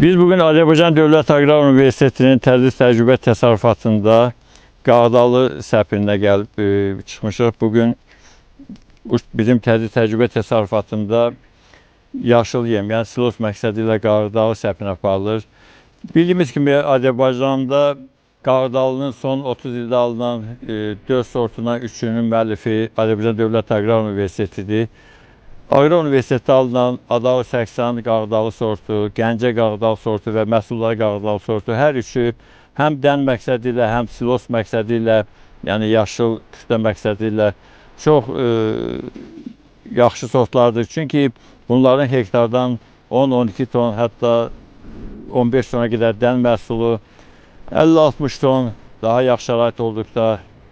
Biz bugün Azərbaycan Dövlət Aqrar Universitetinin tədris təcrübə təsərrüfatında Qağdalı səpinə gəlib çıxmışıq. Bugün bizim tədris təcrübə təsərrüfatında yaşıl yem, yəni silos məqsədi ilə Qağdalı səpinə aparılır. Bildiyimiz kimi Azərbaycanda Qağdalının son 30 ildə alınan 4 sortundan 3-ünün müəllifi Azərbaycan Dövlət Aqrar Universitetidir. Aqrar Universitetdə alınan Adalı 80 Qağdalı sortu, Gəncə Qağdalı sortu və Məhsullar Qağdalı sortu hər üçü həm dən məqsədi ilə, həm silos məqsədi ilə, yəni yaşıl kütlə məqsədi ilə çox yaxşı sortlardır. Çünki bunların hektardan 10-12 ton, hətta 15 tona qədər dən məhsulu, 50-60 ton daha yaxşı şərait olduqda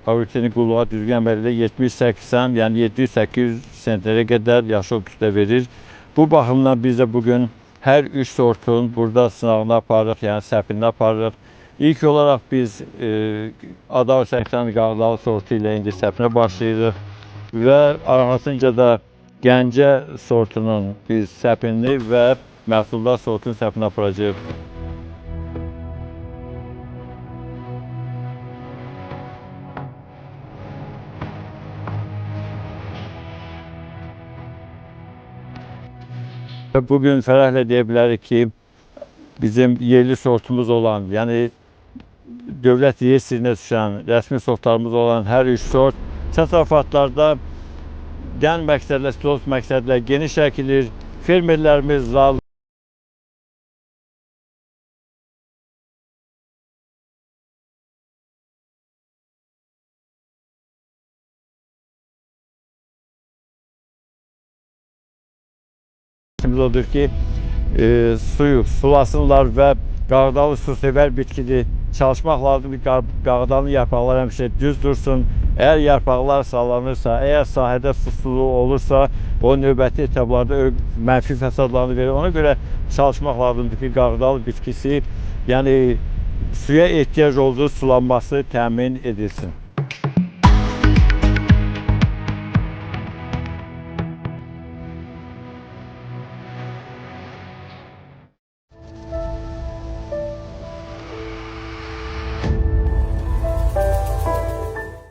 Fabrikinin qulluğa düzgün əməlində 70-80, yəni 700-800 sentrə qədər yaşıl kütlə verir. Bu baxımdan biz də bugün hər 3 sortun burada sınağını aparırıq, yəni səpini aparırıq. İlk olaraq biz Adalı 80 Qağdalı sortu ilə indi səpinə başlayırıq və arxasınca da Gəncə sortunun biz səpini və Məhsullar sortunun səpini aparacağıq. Bugün fərəhlə deyə bilərik ki, bizim yerli sortumuz olan, yəni dövlət reyestrinə düşən, rəsmi sortlarımız olan hər 3 sort təsərrüfatlarda dən məqsədlə, silos məqsədlə geniş əkilir. Fermerlərimiz razı odur ki, suyu sulasınlar və Qağdalı susevər bitkidir. Çalışmaq lazımdır ki, Qağdalının yarpaqları həmişə düz dursun. Əgər yarpaqlar sallanırsa, əgər sahədə susuzluq olursa, o növbəti etaplarda mənfi fəsadlarını verir. Ona görə çalışmaq lazımdır ki, Qağdal bitkisi, yəni suya ehtiyac olduğu sulanması təmin edilsin.